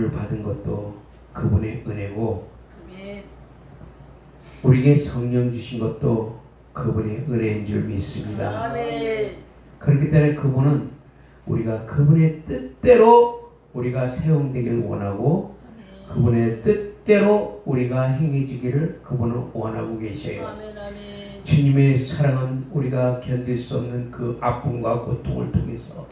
구원을 받은 것도 그분의 은혜고, 아멘. 우리에게 성령 주신 것도 그분의 은혜인 줄 믿습니다. 아멘. 그렇기 때문에 그분은 우리가 그분의 뜻대로 우리가 사용되기를 원하고, 그분의 뜻대로 우리가 행해지기를 그분은 원하고 계셔요. 아멘. 아멘. 주님의 사랑은 우리가 견딜 수 없는 그 아픔과 고통을 통해서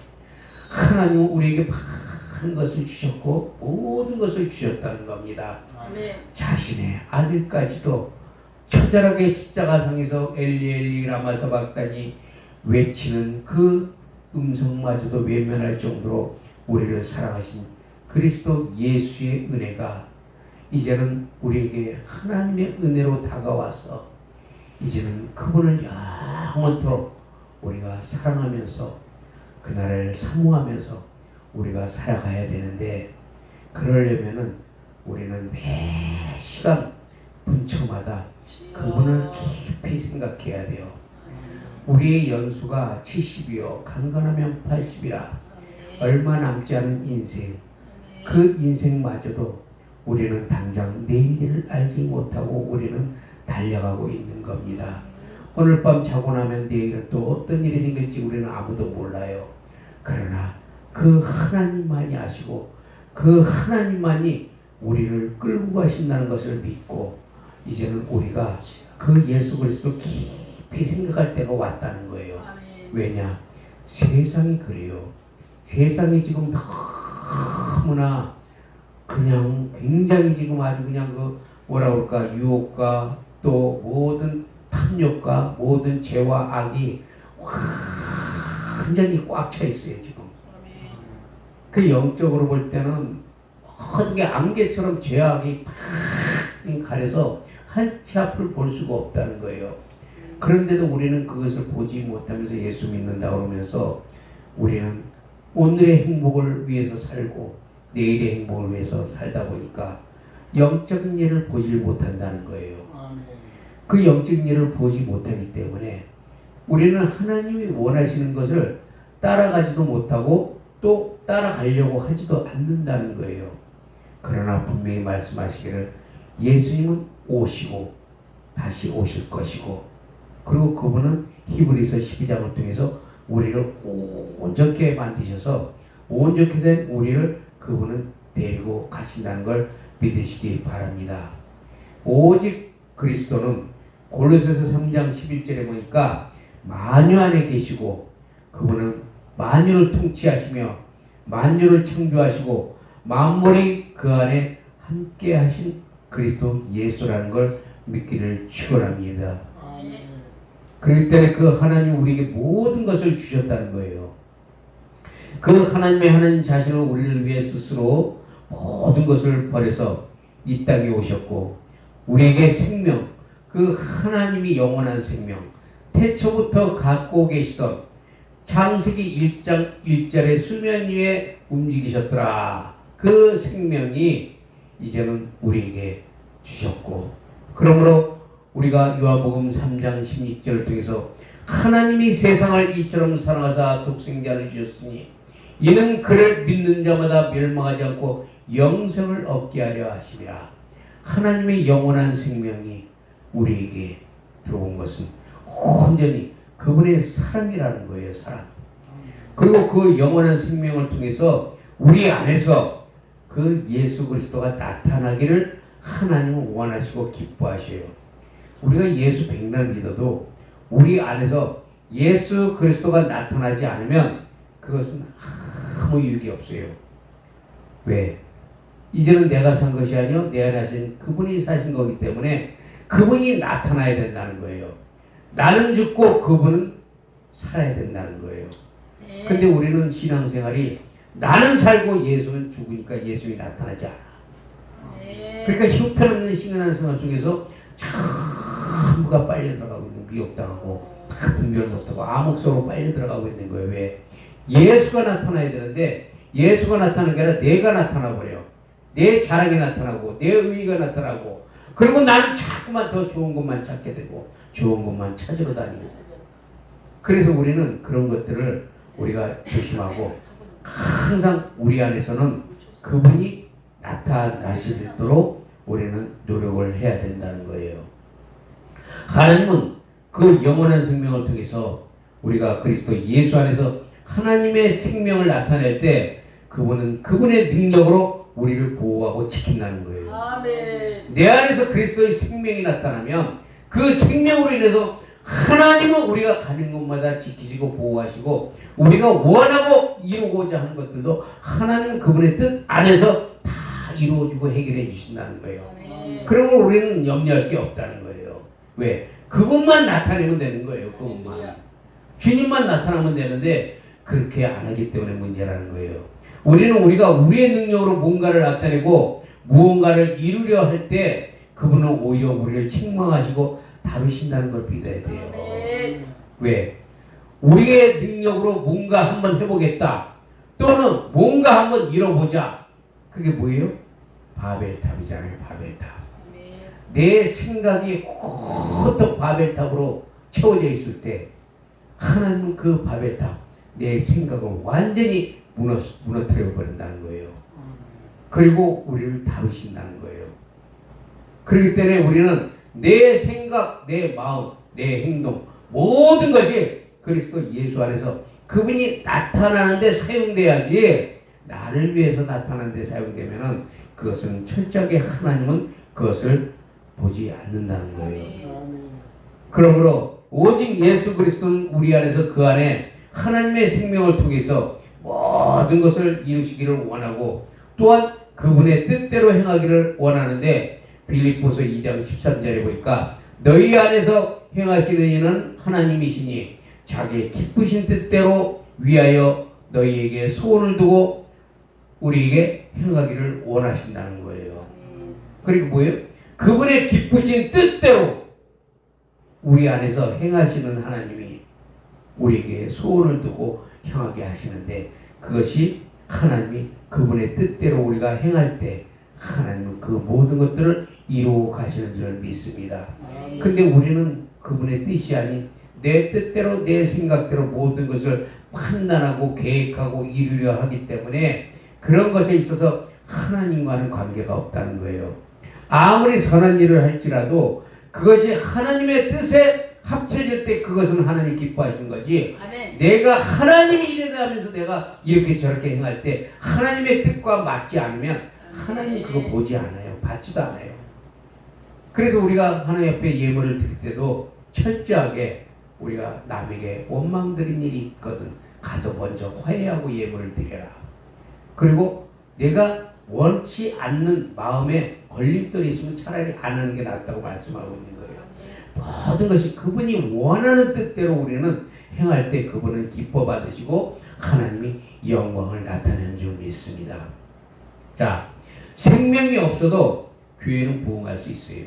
하나님은 우리에게 많은 것을 주셨고 모든 것을 주셨다는 겁니다. 아멘. 자신의 아들까지도 처절하게 십자가상에서 엘리 엘리 라마 사박다니 외치는 그 음성마저도 외면할 정도로 우리를 사랑하신 그리스도 예수의 은혜가 이제는 우리에게 하나님의 은혜로 다가와서 이제는 그분을 영원토록 우리가 사랑하면서 그날을 사모하면서 우리가 살아가야 되는데, 그러려면은 우리는 매 시간 분초마다 그분을 깊이 생각해야 돼요. 우리의 연수가 70이요 강건하면 80이라 얼마 남지 않은 인생, 그 인생마저도 우리는 당장 내일을 알지 못하고 우리는 달려가고 있는 겁니다. 오늘 밤 자고 나면 내일은 또 어떤 일이 생길지 우리는 아무도 몰라요. 그러나 그 하나님만이 아시고 그 하나님만이 우리를 끌고 가신다는 것을 믿고 이제는 우리가 그 예수 그리스도 깊이 생각할 때가 왔다는 거예요. 왜냐? 세상이 그래요. 세상이 지금 너무나 그냥 굉장히 지금 아주 그냥 그 뭐라 그럴까, 유혹과 또 모든 탐욕과 모든 죄와 악이 완전히 꽉 차 있어요 지금. 그 영적으로 볼 때는 모든 게 안개처럼 죄악이 탁 가려서 한치 앞을 볼 수가 없다는 거예요. 그런데도 우리는 그것을 보지 못하면서 예수 믿는다고 그러면서 우리는 오늘의 행복을 위해서 살고 내일의 행복을 위해서 살다 보니까 영적인 일을 보지 못한다는 거예요. 그 영적인 일을 보지 못하기 때문에 우리는 하나님이 원하시는 것을 따라가지도 못하고 또 따라가려고 하지도 않는다는 거예요. 그러나 분명히 말씀하시기를 예수님은 오시고 다시 오실 것이고, 그리고 그분은 히브리서 12장을 통해서 우리를 온전케 만드셔서 온전케 된 우리를 그분은 데리고 가신다는 걸 믿으시기 바랍니다. 오직 그리스도는 골로새서 3장 11절에 보니까 만유 안에 계시고 그분은 만유를 통치하시며 만유를 창조하시고 만물이 그 안에 함께 하신 그리스도 예수라는 걸 믿기를 축원합니다. 그렇기 때문에 그 하나님 우리에게 모든 것을 주셨다는 거예요. 그 하나님의 하나님 자신을 우리를 위해 스스로 모든 것을 버려서 이 땅에 오셨고 우리에게 생명, 그 하나님이 영원한 생명, 태초부터 갖고 계시던 창세기 1장 1절의 수면 위에 움직이셨더라. 그 생명이 이제는 우리에게 주셨고, 그러므로 우리가 요한복음 3장 16절을 통해서 하나님이 세상을 이처럼 사랑하사 독생자를 주셨으니 이는 그를 믿는 자마다 멸망하지 않고 영생을 얻게 하려 하시리라. 하나님의 영원한 생명이 우리에게 들어온 것은 온전히 그분의 사랑이라는 거예요. 사랑. 그리고 그 영원한 생명을 통해서 우리 안에서 그 예수 그리스도가 나타나기를 하나님은 원하시고 기뻐하셔요. 우리가 예수 백날 믿어도 우리 안에서 예수 그리스도가 나타나지 않으면 그것은 아무 유익이 없어요. 왜? 이제는 내가 산 것이 아니요 내 안에 하신 그분이 사신 거기 때문에 그분이 나타나야 된다는 거예요. 나는 죽고 그분은 살아야 된다는 거예요. 근데 우리는 신앙생활이 나는 살고 예수는 죽으니까 예수님이 나타나지 않아. 그러니까 형편없는 신앙생활 중에서 전부가 빨려 들어가고 있는, 미혹당하고 분별 못하고 암흑소로 빨려 들어가고 있는 거예요. 왜? 예수가 나타나야 되는데 예수가 나타나는 게 아니라 내가 나타나 버려. 내 자랑이 나타나고 내 의의가 나타나고, 그리고 나는 자꾸만 더 좋은 것만 찾게 되고 좋은 것만 찾으러 다니고. 그래서 우리는 그런 것들을 우리가 조심하고 항상 우리 안에서는 그분이 나타나시도록 우리는 노력을 해야 된다는 거예요. 하나님은 그 영원한 생명을 통해서 우리가 그리스도 예수 안에서 하나님의 생명을 나타낼 때 그분은 그분의 능력으로 우리를 보호하고 지킨다는 거예요. 아멘. 내 안에서 그리스도의 생명이 나타나면 그 생명으로 인해서 하나님은 우리가 가는 곳마다 지키시고 보호하시고 우리가 원하고 이루고자 하는 것들도 하나님은 그분의 뜻 안에서 다 이루어주고 해결해 주신다는 거예요. 아멘. 그러면 우리는 염려할 게 없다는 거예요. 왜? 그분만 나타내면 되는 거예요. 그분만. 주님만 나타나면 되는데 그렇게 안 하기 때문에 문제라는 거예요. 우리는 우리가 우리의 능력으로 뭔가를 나타내고 무언가를 이루려 할 때 그분은 오히려 우리를 책망하시고 다루신다는 걸 믿어야 돼요. 아멘. 왜? 우리의 능력으로 뭔가 한번 해보겠다. 또는 뭔가 한번 이뤄보자. 그게 뭐예요? 바벨탑이잖아요. 바벨탑. 아멘. 내 생각이 호떡 바벨탑으로 채워져 있을 때 하나님은 그 바벨탑, 내 생각을 완전히 무너뜨려 버린다는 거예요. 그리고 우리를 다루신다는 거예요. 그렇기 때문에 우리는 내 생각, 내 마음, 내 행동 모든 것이 그리스도 예수 안에서 그분이 나타나는데 사용돼야지 나를 위해서 나타나는데 사용되면은 그것은 철저하게 하나님은 그것을 보지 않는다는 거예요. 그러므로 오직 예수 그리스도는 우리 안에서 그 안에 하나님의 생명을 통해서 모든 것을 이루시기를 원하고 또한 그분의 뜻대로 행하기를 원하는데 빌립보서 2장 13절에 보니까 너희 안에서 행하시는 이는 하나님이시니 자기의 기쁘신 뜻대로 위하여 너희에게 소원을 두고 우리에게 행하기를 원하신다는 거예요. 그리고 뭐예요? 그분의 기쁘신 뜻대로 우리 안에서 행하시는 하나님이 우리에게 소원을 두고 향하게 하시는데 그것이 하나님이 그분의 뜻대로 우리가 행할 때 하나님은 그 모든 것들을 이루어 가시는 줄 믿습니다. 근데 우리는 그분의 뜻이 아닌 내 뜻대로 내 생각대로 모든 것을 판단하고 계획하고 이루려 하기 때문에 그런 것에 있어서 하나님과는 관계가 없다는 거예요. 아무리 선한 일을 할지라도 그것이 하나님의 뜻에 합쳐질 때 그것은 하나님 기뻐하시는 거지. 아멘. 내가 하나님이 이래다 하면서 내가 이렇게 저렇게 행할 때 하나님의 뜻과 맞지 않으면 하나님 그거 보지 않아요. 받지도 않아요. 그래서 우리가 하나님 옆에 예물을 드릴 때도 철저하게 우리가 남에게 원망 드린 일이 있거든 가서 먼저 화해하고 예물을 드려라. 그리고 내가 원치 않는 마음에 걸림돌이 있으면 차라리 안 하는 게 낫다고 말씀하고 있는 거예요. 모든 것이 그분이 원하는 뜻대로 우리는 행할 때 그분은 기뻐 받으시고 하나님이 영광을 나타내는 줄 믿습니다. 자, 생명이 없어도 교회는 부흥할 수 있어요.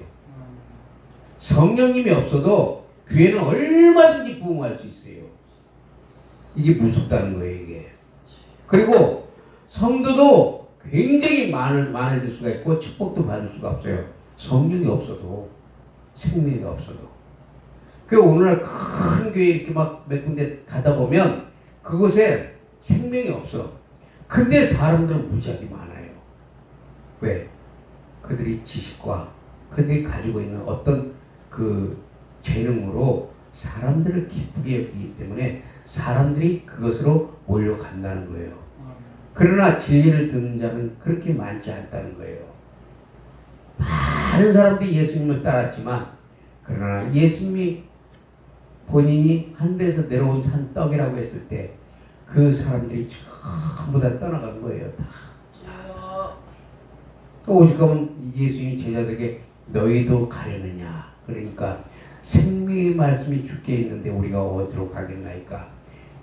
성령님이 없어도 교회는 얼마든지 부흥할 수 있어요. 이게 무섭다는 거예요, 이게. 그리고 성도도 굉장히 많아질 수가 있고 축복도 받을 수가 없어요. 성령이 없어도, 생명이 없어도. 그 오늘날 큰 교회 이렇게 막 몇 군데 가다 보면 그곳에 생명이 없어. 근데 사람들은 무지하게 많아요. 왜? 그들이 지식과 그들이 가지고 있는 어떤 그 재능으로 사람들을 기쁘게 여기기 때문에 사람들이 그것으로 몰려간다는 거예요. 그러나 진리를 듣는 자는 그렇게 많지 않다는 거예요. 많은 사람들이 예수님을 따랐지만 그러나 예수님이 본인이 하늘에서 내려온 산 떡이라고 했을 때 그 사람들이 전부 다 떠나간 거예요. 다. 오직하면 예수님이 제자들에게 너희도 가려느냐. 그러니까 생명의 말씀이 주께 있는데 우리가 어디로 가겠나이까.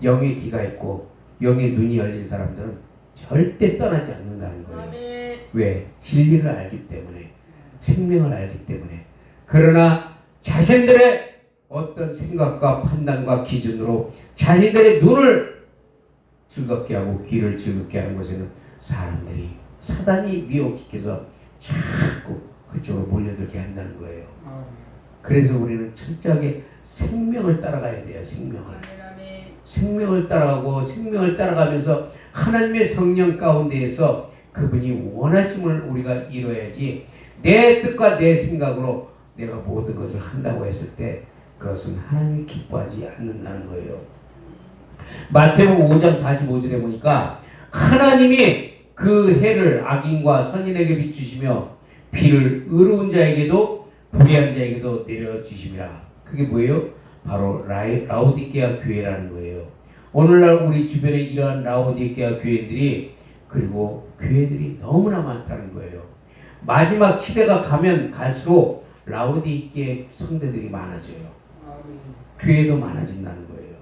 영의 귀가 있고 영의 눈이 열린 사람들은 절대 떠나지 않는다는 거예요. 아멘. 왜? 진리를 알기 때문에, 생명을 알기 때문에. 그러나 자신들의 어떤 생각과 판단과 기준으로 자신들의 눈을 즐겁게 하고 귀를 즐겁게 하는 것에는 사람들이 사단이 미혹시켜서 자꾸 그쪽으로 몰려들게 한다는 거예요. 그래서 우리는 철저하게 생명을 따라가야 돼요. 생명을. 아멘. 생명을 따라가고 생명을 따라가면서 하나님의 성령 가운데에서 그분이 원하심을 우리가 이뤄야지 내 뜻과 내 생각으로 내가 모든 것을 한다고 했을 때 그것은 하나님이 기뻐하지 않는다는 거예요. 마태복음 5장 45절에 보니까 하나님이 그 해를 악인과 선인에게 비추시며 비를 의로운 자에게도 불의한 자에게도 내려주심이라. 그게 뭐예요? 바로 라오디게아 교회라는 거예요. 오늘날 우리 주변에 이러한 라오디게아 교회들이 그리고 교회들이 너무나 많다는 거예요. 마지막 시대가 가면 갈수록 라오디게아 성대들이 많아져요. 교회도 많아진다는 거예요.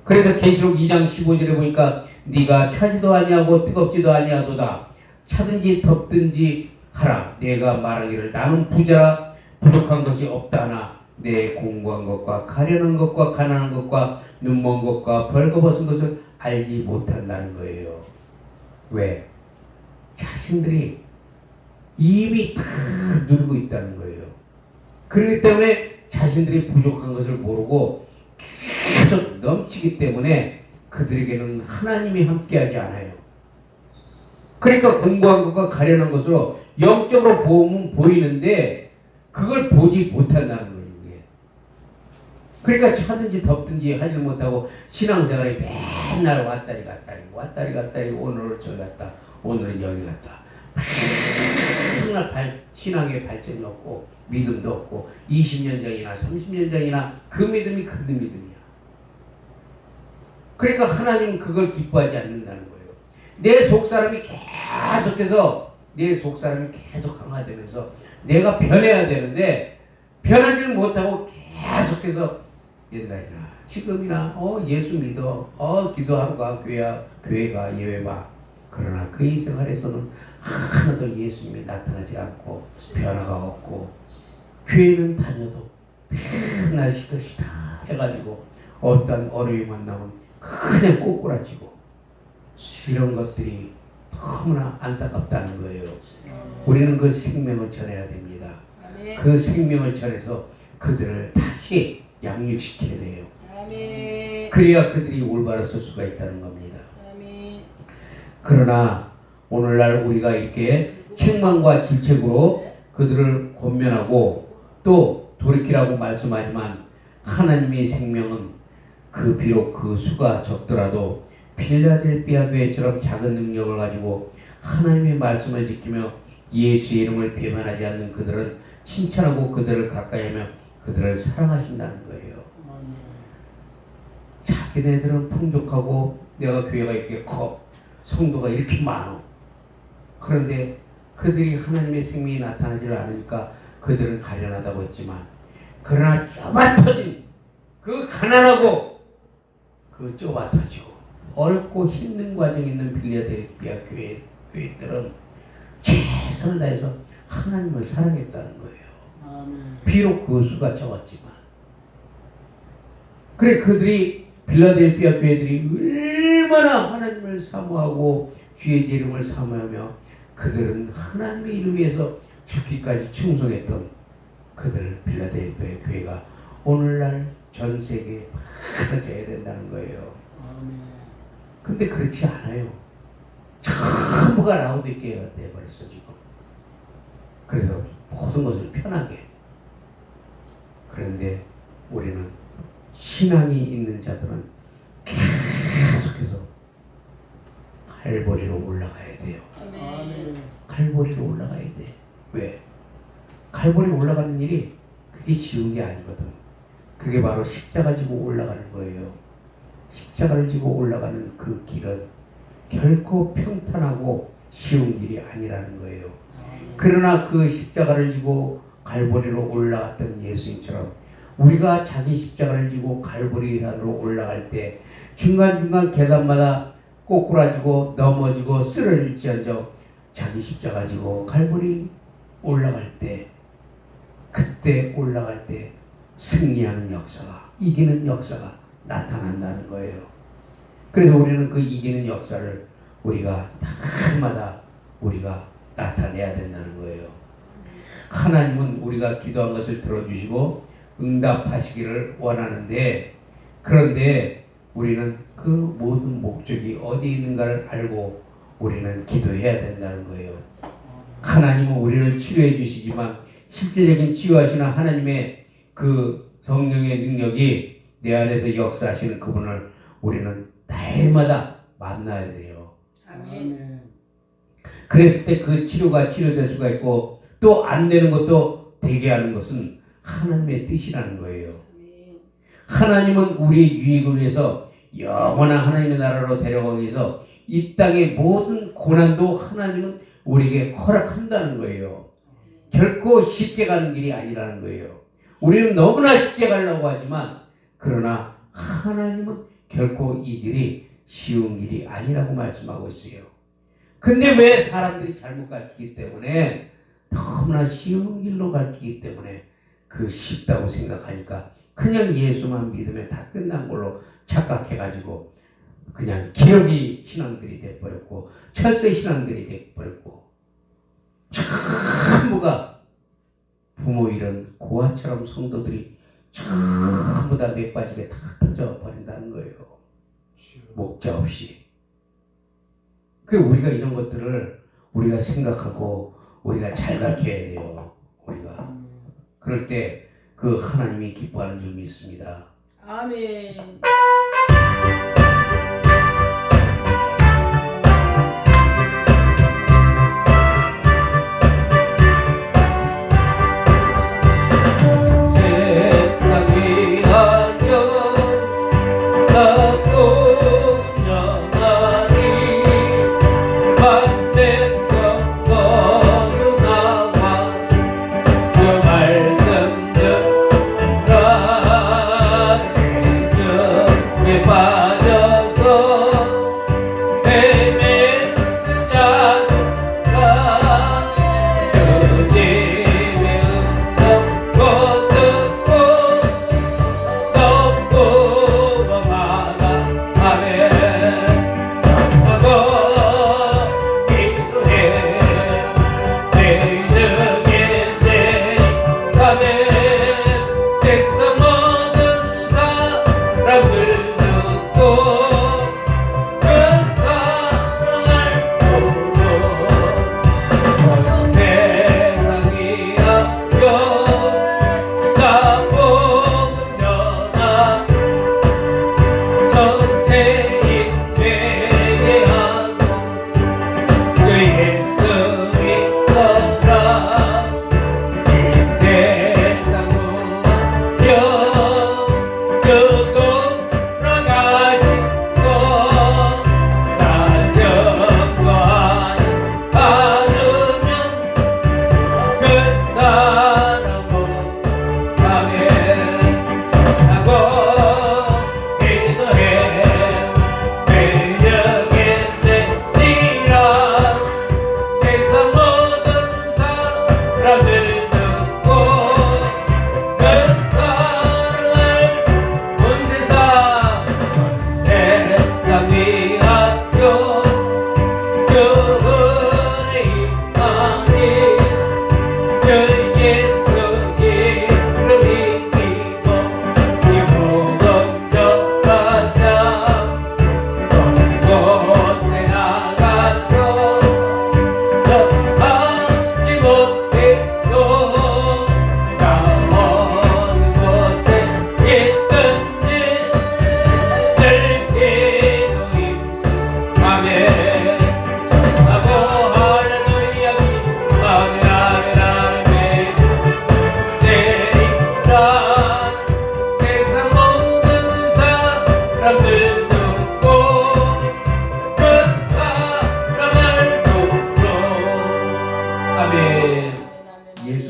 그래서 계시록 2장 15절에 보니까 네가 차지도 아니하고 뜨겁지도 아니하도다. 차든지 덥든지 하라. 내가 말하기를 나는 부자라 부족한 것이 없다 하나 내 공고한 것과 가련한 것과 가난한 것과 눈먼 것과 벌거벗은 것을 알지 못한다는 거예요. 왜? 자신들이 이미 다 누리고 있다는 거예요. 그렇기 때문에 자신들이 부족한 것을 모르고 계속 넘치기 때문에 그들에게는 하나님이 함께하지 않아요. 그러니까 공부한 것과 가련한 것으로 영적으로 보면 보이는데 그걸 보지 못한다는 거예요. 그러니까 차든지 덥든지 하지 못하고 신앙생활이 맨날 왔다리 갔다리 오늘은 저기 갔다 오늘은 여기 갔다 맨날 신앙의 발전이 없고 믿음도 없고 20년 전이나 30년 전이나 그 믿음이 그 믿음이야. 그러니까 하나님은 그걸 기뻐하지 않는다는 거예요. 내 속사람이 계속 강화되면서 내가 변해야 되는데 변하지를 못하고 계속해서 옛날이나 지금이나 예수 믿어 기도하러 가 교회가 예배봐. 그러나 그의 생활에서는 하나도 예수님이 나타나지 않고 변화가 없고 교회는 다녀도 맨날 시들시다 해가지고 어떤 어려움이 만나면 그냥 꼬꾸라지고 이런 것들이 너무나 안타깝다는 거예요. 우리는 그 생명을 전해야 됩니다. 그 생명을 전해서 그들을 다시 양육시켜야 돼요. 그래야 그들이 올바로 설 수가 있다는 겁니다. 그러나 오늘날 우리가 이렇게 책망과 질책으로 그들을 권면하고 또 돌이키라고 말씀하지만 하나님의 생명은 비록 그 수가 적더라도 필라델피아 교회처럼 작은 능력을 가지고 하나님의 말씀을 지키며 예수의 이름을 배반하지 않는 그들은 칭찬하고 그들을 가까이하며 그들을 사랑하신다는 거예요. 자기네들은 풍족하고 내가 교회가 이렇게 커 성도가 이렇게 많어. 그런데 그들이 하나님의 생명이 나타나지 않으니까 그들은 가련하다고 했지만 그러나 좁아터진 그 가난하고 그 좁아터지고 어렵고 힘든 과정에 있는 필라델피아 교회들은 최선을 다해서 하나님을 사랑했다는 거예요. 비록 그 수가 적었지만. 그래 그들이 필라델피아 교회들이 얼마나 하나님을 사모하고 주의 이름을 사모하며 그들은 하나님의 이름을 위해서 죽기까지 충성했던 그들 필라델피아 교회가 오늘날 전 세계에 퍼져야 된다는 거예요. 근데 그렇지 않아요. 전부가 라오디게아가 돼버렸어 지금. 그래서 모든 것을 편하게. 그런데 우리는 신앙이 있는 자들은 계속해서 갈보리로 올라가야 돼요. 갈보리로 올라가야 돼. 왜? 갈보리로 올라가는 일이 그게 쉬운 게 아니거든. 그게 바로 십자가 지고 올라가는 거예요. 십자가를 지고 올라가는 그 길은 결코 평탄하고 쉬운 길이 아니라는 거예요. 그러나 그 십자가를 지고 갈보리로 올라갔던 예수님처럼 우리가 자기 십자가를 지고 갈보리산으로 올라갈 때 중간중간 계단마다 꼬꾸라지고 넘어지고 쓰러질지언정 자기 십자가 지고 갈보리 올라갈 때 그때 올라갈 때 승리하는 역사가 이기는 역사가 나타난다는 거예요. 그래서 우리는 그 이기는 역사를 우리가 날마다 우리가 나타내야 된다는 거예요. 하나님은 우리가 기도한 것을 들어주시고 응답하시기를 원하는데 그런데 우리는 그 모든 목적이 어디 있는가를 알고 우리는 기도해야 된다는 거예요. 하나님은 우리를 치료해 주시지만 실제적인 치유하시는 하나님의 그 성령의 능력이 내 안에서 역사하시는 그분을 우리는 날마다 만나야 돼요. 아멘. 그랬을 때 그 치료가 치료될 수가 있고 또 안 되는 것도 되게 하는 것은 하나님의 뜻이라는 거예요. 하나님은 우리의 유익을 위해서 영원한 하나님의 나라로 데려가기 위해서 이 땅의 모든 고난도 하나님은 우리에게 허락한다는 거예요. 결코 쉽게 가는 길이 아니라는 거예요. 우리는 너무나 쉽게 가려고 하지만 그러나 하나님은 결코 이 길이 쉬운 길이 아니라고 말씀하고 있어요. 근데 왜 사람들이 잘못 가르치기 때문에 너무나 쉬운 길로 가르치기 때문에 그 쉽다고 생각하니까 그냥 예수만 믿으면 다 끝난 걸로 착각해가지고 그냥 기러기 신앙들이 돼버렸고 철새 신앙들이 돼버렸고 전부가 부모 잃은 고아처럼 성도들이 전부 다 맥빠지게 다 터져버린다는 거예요. 목자 없이. 그 우리가 이런 것들을 우리가 생각하고 우리가 잘 가르쳐야 돼요. 우리가 그럴 때 그 하나님이 기뻐하는 줄 믿습니다. 아멘.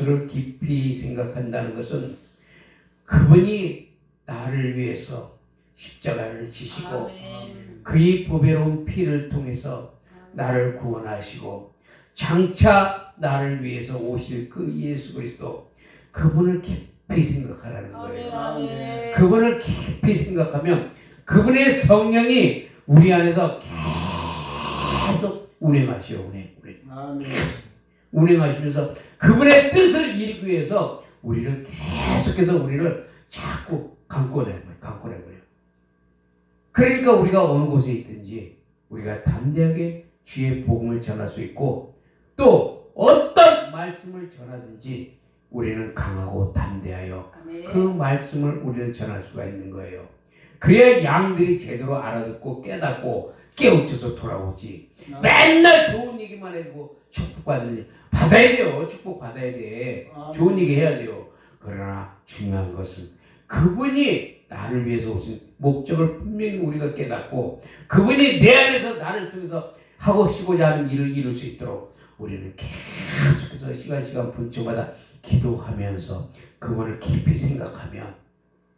예수를 깊이 생각한다는 것은 그분이 나를 위해서 십자가를 지시고 그의 보배로운 피를 통해서 나를 구원하시고 장차 나를 위해서 오실 그 예수 그리스도 그분을 깊이 생각하라는 거예요. 그분을 깊이 생각하면 그분의 성령이 우리 안에서 계속 운행하시오. 운행하시면서 그분의 뜻을 이루기 위해서 우리를 계속해서 우리를 자꾸 감고내버려요. 그러니까 우리가 어느 곳에 있든지 우리가 담대하게 주의 복음을 전할 수 있고 또 어떤 말씀을 전하든지 우리는 강하고 담대하여 그 말씀을 우리는 전할 수가 있는 거예요. 그래야 양들이 제대로 알아듣고 깨닫고 깨우쳐서 돌아오지. 맨날 좋은 얘기만 해도 축복받는 일 받아야 돼요. 축복 받아야 돼. 좋은 얘기 해야 돼요. 그러나 중요한 것은 그분이 나를 위해서 오신 목적을 분명히 우리가 깨닫고 그분이 내 안에서 나를 통해서 하시고자 하는 일을 이룰 수 있도록 우리는 계속해서 시간 분초마다 기도하면서 그분을 깊이 생각하면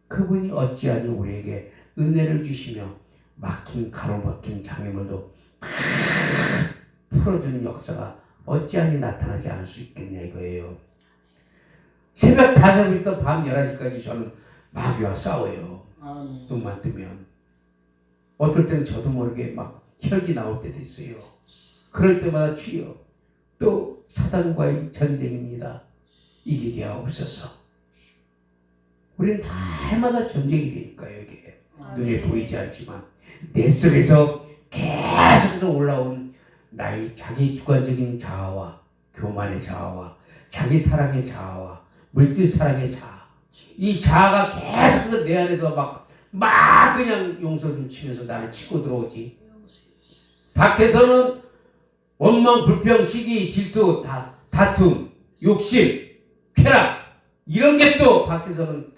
그분이 어찌하니 우리에게 은혜를 주시며 가로막힌 장애물도 풀어주는 역사가 어찌하니 나타나지 않을 수 있겠냐 이거예요. 새벽 5시부터 밤 11시까지 저는 마귀와 싸워요. 눈만 뜨면. 어떨 때는 저도 모르게 막 혈기 나올 때도 있어요. 그럴 때마다 주여 또 사단과의 전쟁입니다. 이기게 하옵소서. 우리는 다 해마다 전쟁이 되니까요. 이게 눈에 보이지 않지만 내 속에서 계속해서 올라온 나의 자기 주관적인 자아와 교만의 자아와 자기 사랑의 자아와 물질 사랑의 자아, 이 자아가 계속해서 내 안에서 막 그냥 용서 좀 치면서 나를 치고 들어오지. 밖에서는 원망, 불평, 시기, 질투, 다툼, 욕심, 쾌락 이런 게 또 밖에서는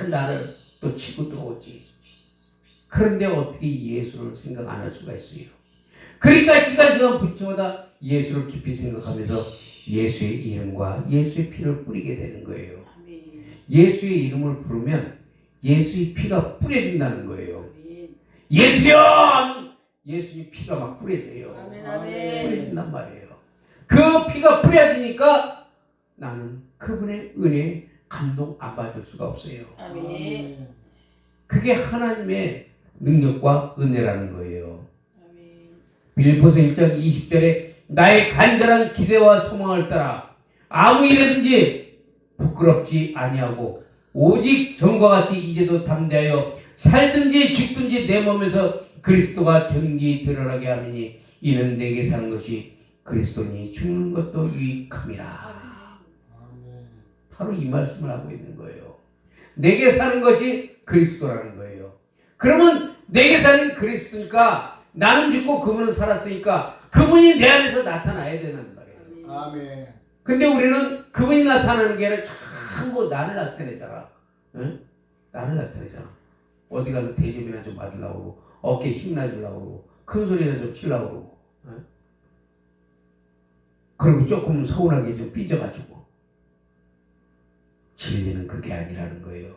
나를 또 치고 들어오지. 그런데 어떻게 예수를 생각 안 할 수가 있어요? 그러니까 시간 분초마다 예수를 깊이 생각하면서 예수의 이름과 예수의 피를 뿌리게 되는 거예요. 예수의 이름을 부르면 예수의 피가 뿌려진다는 거예요. 예수여 하면 예수의 피가 막 뿌려져요. 뿌려진단 말이에요. 그 피가 뿌려지니까 나는 그분의 은혜 감동 안 받을 수가 없어요. 그게 하나님의 능력과 은혜라는 거예요. 빌립보서 1장 20절에 나의 간절한 기대와 소망을 따라 아무 일이든지 부끄럽지 아니하고 오직 전과 같이 이제도 담대하여 살든지 죽든지 내 몸에서 그리스도가 존귀 드러나게 하느니 이는 내게 사는 것이 그리스도니 죽는 것도 유익함이라. 바로 이 말씀을 하고 있는 거예요. 내게 사는 것이 그리스도라는 거예요. 그러면 내게 사는 그리스도니까 나는 죽고 그분은 살았으니까 그분이 내 안에서 나타나야 되는 거예요. 아멘. 근데 우리는 그분이 나타나는 게 아니라 전부 나를 나타내잖아. 응? 나를 나타내잖아. 어디 가서 대접이나 좀 받으려고 그러고 어깨에 힘내주려고 그러고 큰 소리나 좀 치려고 그러고 응? 그리고 조금 서운하게 좀 삐져가지고 진리는 그게 아니라는 거예요.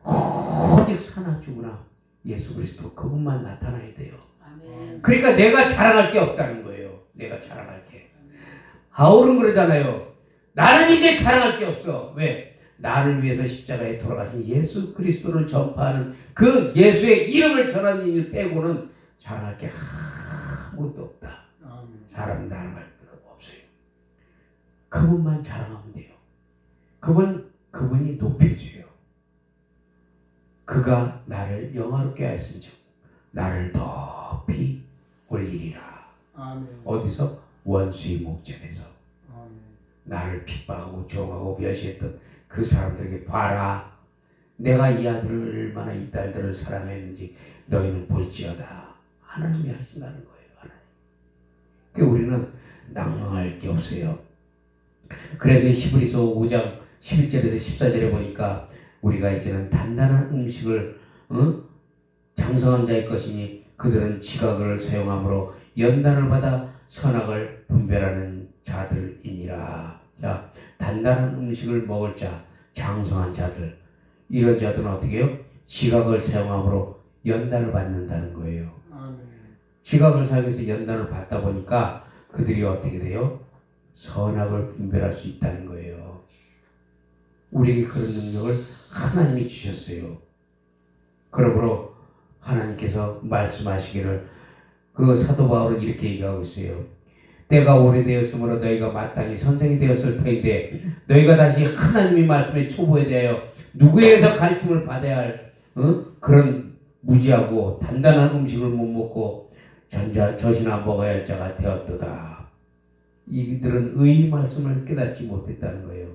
오직 사나 죽으나 예수 그리스도 그분만 나타나야 돼요. 아멘. 그러니까 내가 자랑할 게 없다는 거예요. 내가 자랑할 게. 바울은 그러잖아요. 나는 이제 자랑할 게 없어. 왜? 나를 위해서 십자가에 돌아가신 예수 그리스도를 전파하는 그 예수의 이름을 전하는 일 빼고는 자랑할 게 아무것도 없다. 사람은 자랑할 게 없어요. 그분만 자랑하면 돼요. 그분이 높여줘요. 그가 나를 영화롭게 하였은즉 나를 높이 올리리라. 어디서? 원수의 목전에서. 나를 핍박하고 조롱하고 멸시했던 그 사람들에게 봐라. 내가 이 아들을 얼마나 이 딸들을 사랑했는지 너희는 볼지어다. 하나님이 하신다는 거예요. 하나님. 그러니까 우리는 낭망할 게 없어요. 그래서 히브리서 5장 11절에서 14절에 보니까 우리가 이제는 단단한 음식을 장성한 자의 것이니 그들은 지각을 사용함으로 연단을 받아 선악을 분별하는 자들이니라. 자, 단단한 음식을 먹을 자, 장성한 자들, 이런 자들은 어떻게 해요? 지각을 사용함으로 연단을 받는다는 거예요. 지각을 사용해서 연단을 받다 보니까 그들이 어떻게 돼요? 선악을 분별할 수 있다는 거예요. 우리에게 그런 능력을 하나님이 주셨어요. 그러므로 하나님께서 말씀하시기를 그 사도 바울은 이렇게 얘기하고 있어요. 때가 오래되었으므로 너희가 마땅히 선생이 되었을 터인데 너희가 다시 하나님의 말씀에 초보에 대하여 누구에게서 가르침을 받아야 할 그런 무지하고 단단한 음식을 못 먹고 전자 젖이나 먹어야 할 자가 되었도다. 이들은 의의 말씀을 깨닫지 못했다는 거예요.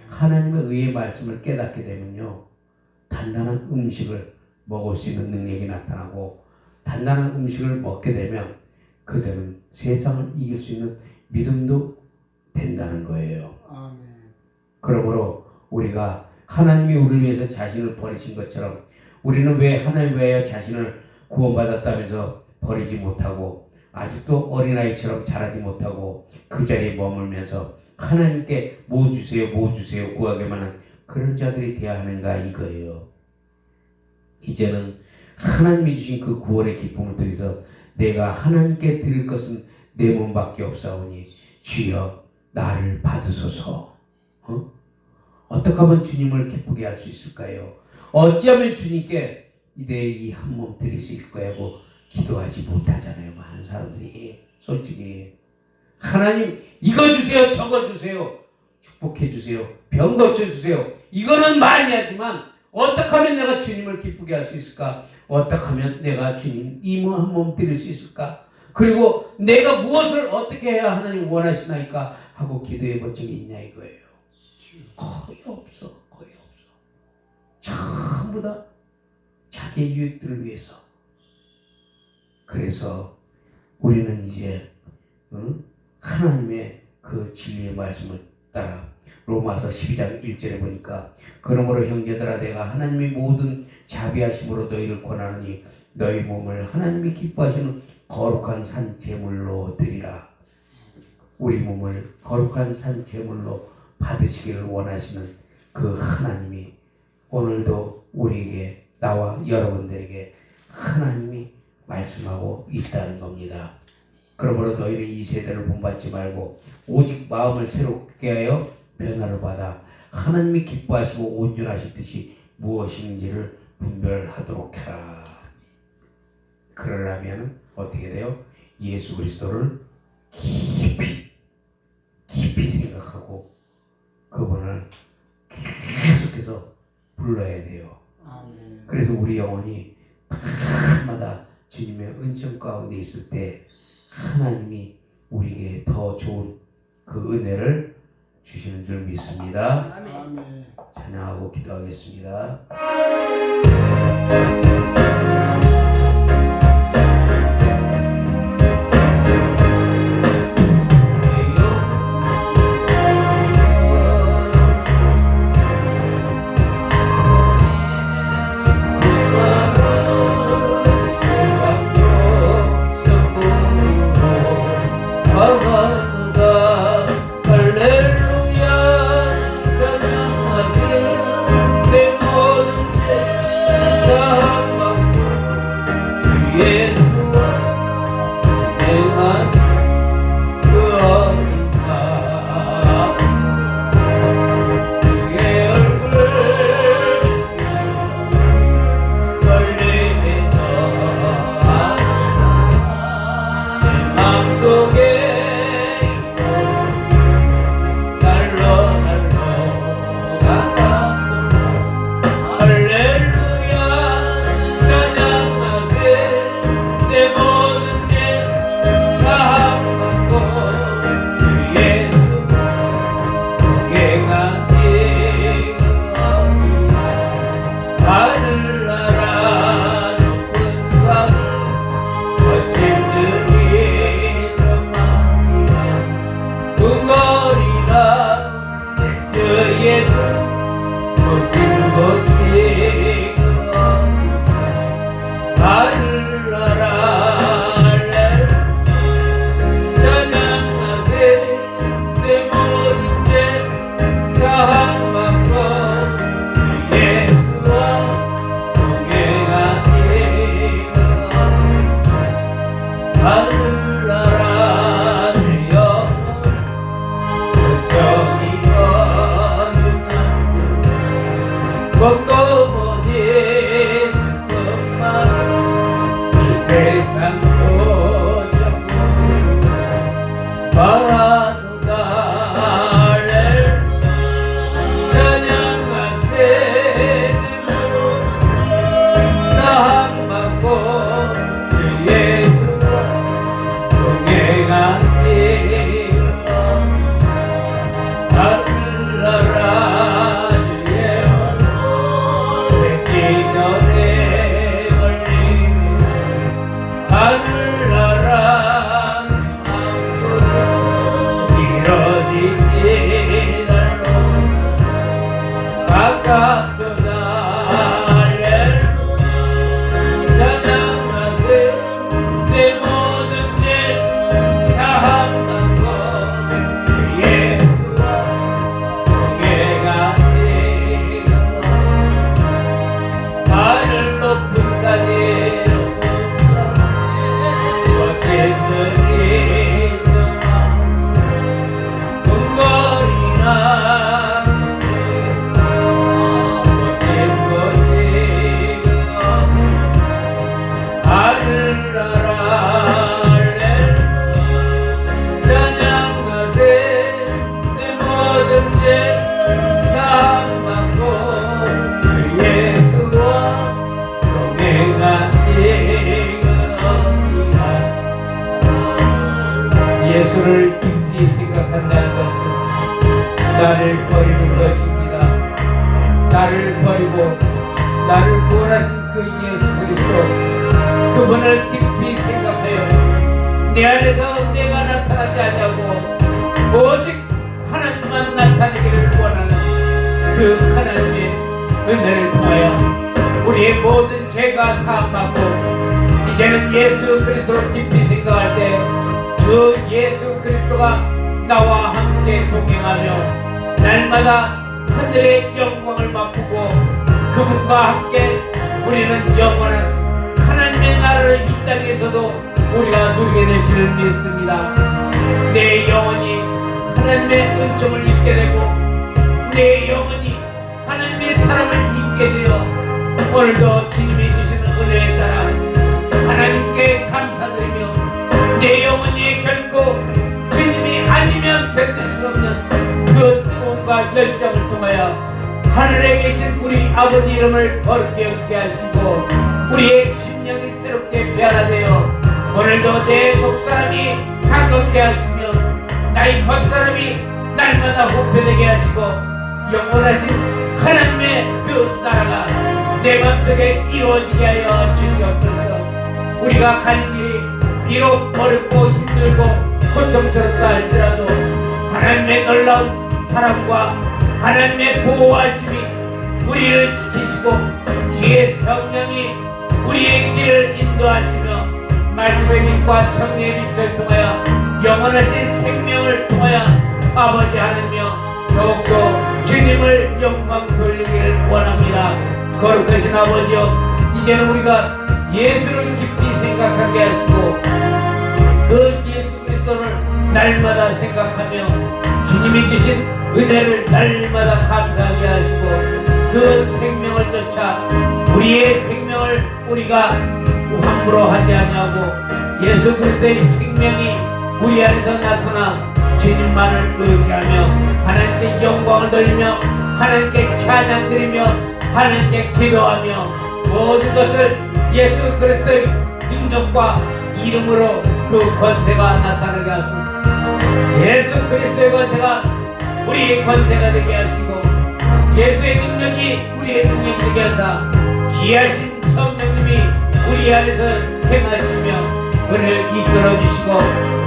하나님의 의의 말씀을 깨닫게 되면요, 단단한 음식을 먹을 수 있는 능력이 나타나고, 단단한 음식을 먹게 되면 그들은 세상을 이길 수 있는 믿음도 된다는 거예요. 아멘. 그러므로 우리가 하나님이 우리를 위해서 자신을 버리신 것처럼, 우리는 왜 하나님 외에 자신을 구원받았다면서 버리지 못하고 아직도 어린아이처럼 자라지 못하고 그 자리에 머물면서 하나님께 뭐 주세요 뭐 주세요 구하기만 한 그런 자들이 되어야 하는가 이거예요. 이제는 하나님이 주신 그 구원의 기쁨을 통해서 내가 하나님께 드릴 것은 내 몸밖에 없사오니 주여 나를 받으소서. 어떻게 하면 주님을 기쁘게 할 수 있을까요? 어찌하면 주님께 내 이 한 몸 드릴 수 있을 거라고 기도하지 못하잖아요. 많은 사람들이. 솔직히 하나님 이거 주세요 저거 주세요 축복해 주세요 병 고쳐 주세요 이거는 많이 하지만 어떻게 하면 내가 주님을 기쁘게 할 수 있을까? 어떻게 하면 내가 주님 이 몸 한 몸 드릴 수 있을까? 그리고 내가 무엇을 어떻게 해야 하나님 원하시나이까 하고 기도해 본 적이 있냐 이거예요. 거의 없어. 거의 없어. 전부 다 자기의 유익들을 위해서. 그래서 우리는 이제 하나님의 그 진리의 말씀을 따라 로마서 12장 1절에 보니까 그러므로 형제들아 내가 하나님의 모든 자비하심으로 너희를 권하노니 너희 몸을 하나님이 기뻐하시는 거룩한 산 제물로 드리라. 우리 몸을 거룩한 산 제물로 받으시기를 원하시는 그 하나님이 오늘도 우리에게 나와 여러분들에게 하나님이 말씀하고 있다는 겁니다. 그러므로 너희는 이 세대를 본받지 말고 오직 마음을 새롭게 하여 변화를 받아 하나님이 기뻐하시고 온전하실 뜻이 무엇인지를 분별하도록 해라. 그러려면 어떻게 돼요? 예수 그리스도를 깊이 생각하고 그분을 계속해서 불러야 돼요. 아멘. 그래서 우리 영혼이 밤마다 주님의 은총 가운데 있을 때 하나님이 우리에게 더 좋은 그 은혜를 주시는 줄 믿습니다. 아멘. 찬양하고 기도하겠습니다. 하늘나라 높은 산을 거칠들이 예수를 깊이 생각한다는 것은 나를 버리는 것입니다. 나를 버리고 나를 구원하신 그 예수 그리스도, 그분을 깊이 생각하여 내 안에서 내가 나타나지 않냐고 오직 하나님만 나타내기를 원하는 그 하나님의 은혜를 통하여 우리의 모든 죄가 사함받고 이제는 예수 그리스도를 깊이 생각할 때 그 예수 그리스도가 나와 함께 동행하며 날마다 하늘의 영광을 맛보고 그분과 함께 우리는 영원한 하나님의 나라를 이 땅에서도 우리가 누리게 될 줄 믿습니다. 내 영혼이 하나님의 은총을 잊게 되고 내 영혼이 하나님의 사랑을 잊게 되어 오늘도 주님이 주시는 은혜에 따라 하나님께 감사드리며 내 영혼이 결코 주님이 아니면 견딜 수 없는 그 뜨거움과 열정을 통하여 하늘에 계신 우리 아버지 이름을 거룩히 여기게 하시고 우리의 심령이 새롭게 변화되어 오늘도 내 속사람이 강건케 하시며 나의 겉사람이 날마다 후패되게 하시고 영원하신 하나님의 그 나라가 내 마음속에 이루어지게 하여 주시옵소서. 우리가 가는 길이 비록 어렵고 힘들고 고통스럽다 할지라도 하나님의 놀라운 사랑과 하나님의 보호하심이 우리를 지키시고 주의 성령이 우리의 길을 인도하시며 말씀의 빛과 성령의 빛을 통하여 영원하신 생명을 통하여 아버지 하나님이여 더욱더 주님을 영광 돌리기를 원합니다. 거룩하신 아버지여, 이제는 우리가 예수를 깊이 생각하게 하시고 그 예수 그리스도를 날마다 생각하며 주님이 주신 은혜를 날마다 감사하게 하시고 그 생명을 쫓아 우리의 생명을 우리가 함부로 하지 아니하고 예수 그리스도의 생명이 우리 안에서 나타나 주님만을 의지하며 하나님께 영광을 돌리며 하나님께 찬양 드리며 하나님께 기도하며 모든 것을 예수 그리스도의 능력과 이름으로 그 권세가 나타나게 하소서. 예수 그리스도의 권세가 우리의 권세가 되게 하시고 예수의 능력이 우리의 능력이 되게 하사 귀하신 성령님이 우리 안에서 행하시며 우리를 이끌어 주시고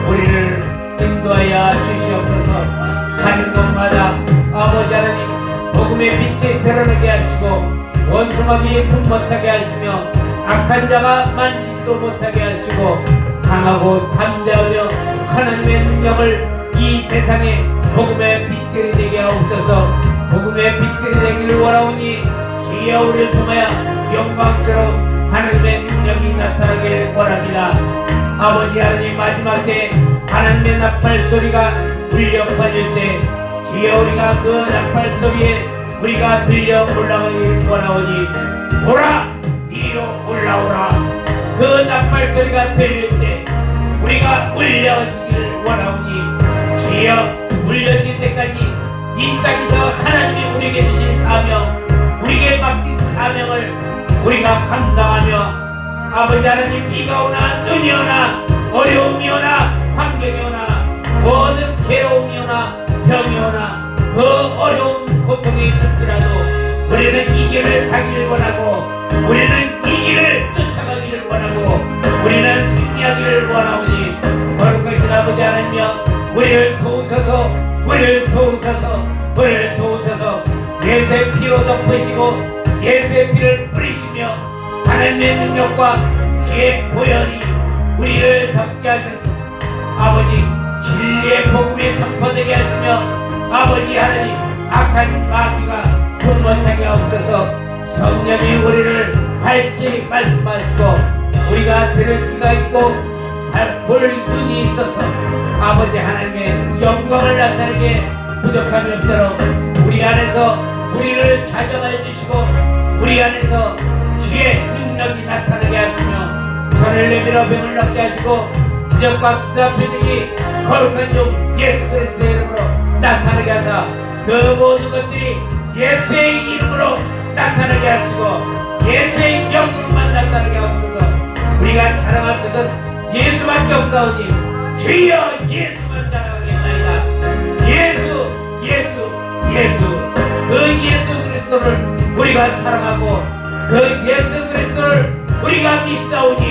우리를 인도하여 주시옵소서. 가는 곳마다 아버지 하나님 복음의 빛이 드러나게 하시고 원수마귀 틈 못하게 하시며 악한 자가 만지지도 못하게 하시고 강하고 담대하며 하나님의 능력을 이 세상에 복음의 빛들이 되게 하옵소서. 복음의 빛들이 되기를 원하오니 주여 우리를 통하여 영광스러운 하나님의 능력이 나타나길 원합니다. 아버지 하나님 마지막 때 하나님의 나팔 소리가 울려 퍼질 때 주여 우리가 그 나팔 소리에 우리가 들려 올라가기를 원하오니 오라 이리로 올라오라. 그 나팔 소리가 들릴 때 우리가 울려지기를 원하오니 주여 울려질 때까지 이 땅에서 하나님이 우리에게 주신 사명, 우리에게 맡긴 사명을 우리가 감당하며 아버지 하나님 비가 오나 눈이 오나 어려움이 오나 환경이 오나 모든 괴로움이 오나 병이 오나 그 어려운 고통이 있을지라도 우리는 이 길을 가기를 원하고 우리는 이 길을 쫓아가기를 원하고 우리는 승리하기를 원하오니 거룩하신 아버지 하나님이여 우리를 도우소서. 우리를 도우소서. 우리를 도우소서. 예수의 피로 덮으시고 예수의 피를 뿌리시며 하나님의 능력과 지혜 보혈이 우리를 덮게 하셔서 아버지 진리의 복음이 선포되게 하시며 아버지 하나님 악한 마귀가 돈 못하게 하옵소서. 성령이 우리를 밝히 말씀하시고 우리가 들을 귀가 있고 볼 눈이 있어서 아버지 하나님의 영광을 나타내게 부족함이 없도록 우리 안에서 우리를 자정하여 주시고 우리 안에서 주의 능력이 나타나게 하시며 손을 내밀어 병을 낫게 하시고 기적과 기사 표적이 거룩한 종 예수 그리스도의 이름으로 나타나게 하사 그 모든 것들이 예수의 이름으로 나타나게 하시고 예수의 영광만 나타나게 하옵소서. 우리가 자랑할 것은 예수밖에 없사오니 주여 예수만 자랑하겠나이다. 예수 그 예수 그리스도를 우리가 사랑하고 그 예수 그리스도를 우리가 믿사오니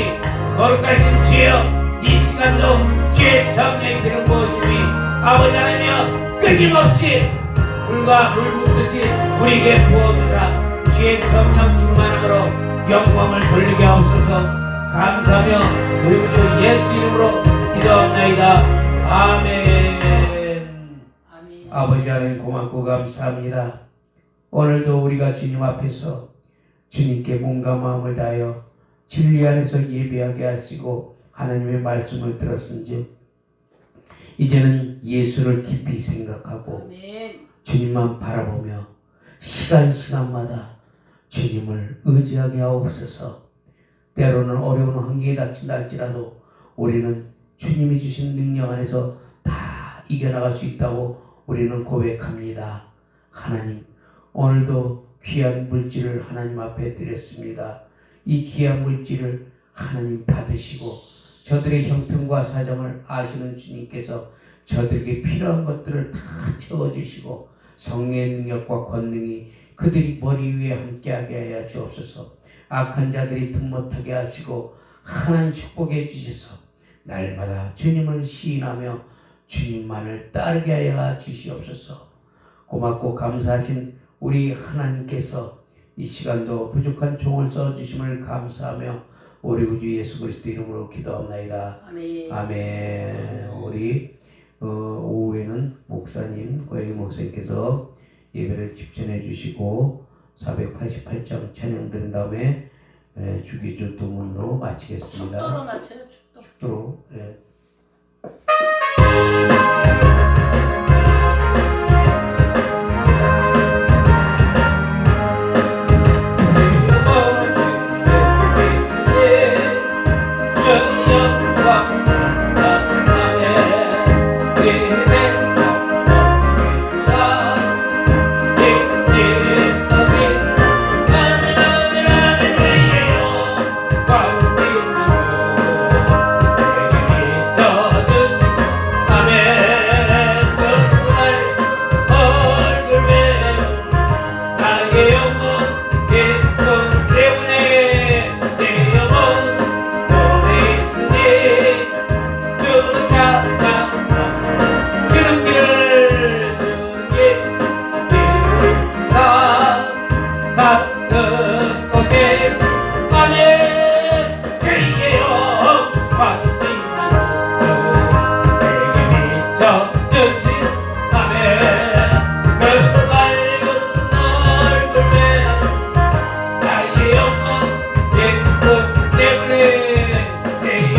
거룩하신 주여 이 시간도 주의 성령이 되는 무엇이니 아버지 하나님이여 끊임없이 물과 물 붓듯이 우리에게 부어주사 주의 성령 충만함으로 영광을 돌리게 하옵소서. 감사하며 우리 구주 예수 이름으로 기도합나이다. 아멘. 아멘. 아버지 하나님 고맙고 감사합니다. 오늘도 우리가 주님 앞에서 주님께 몸과 마음을 다하여 진리 안에서 예배하게 하시고 하나님의 말씀을 들었은즉 이제는 예수를 깊이 생각하고 아멘. 주님만 바라보며 시간마다 주님을 의지하게 하옵소서. 때로는 어려운 환경에 닥친다 할지라도 우리는 주님이 주신 능력 안에서 다 이겨나갈 수 있다고 우리는 고백합니다. 하나님, 오늘도 귀한 물질을 하나님 앞에 드렸습니다. 이 귀한 물질을 하나님 받으시고 저들의 형편과 사정을 아시는 주님께서 저들에게 필요한 것들을 다 채워주시고 성령의 능력과 권능이 그들이 머리 위에 함께하게 하여 주옵소서. 악한 자들이 틈 못하게 하시고 하나님 축복해 주셔서 날마다 주님을 시인하며 주님만을 따르게 하여 주시옵소서. 고맙고 감사하신 우리 하나님께서 이 시간도 부족한 종을 써주심을 감사하며 우리 구주 예수 그리스도 이름으로 기도합나이다. 아멘. 아멘. 우리 오후에는 목사님, 고양이 목사님께서 예배를 집전해 주시고 488장 찬양 드린 다음에 주기조 도문으로 마치겠습니다. 축도로 맞춰요. 축도. 축도로. 예. 영광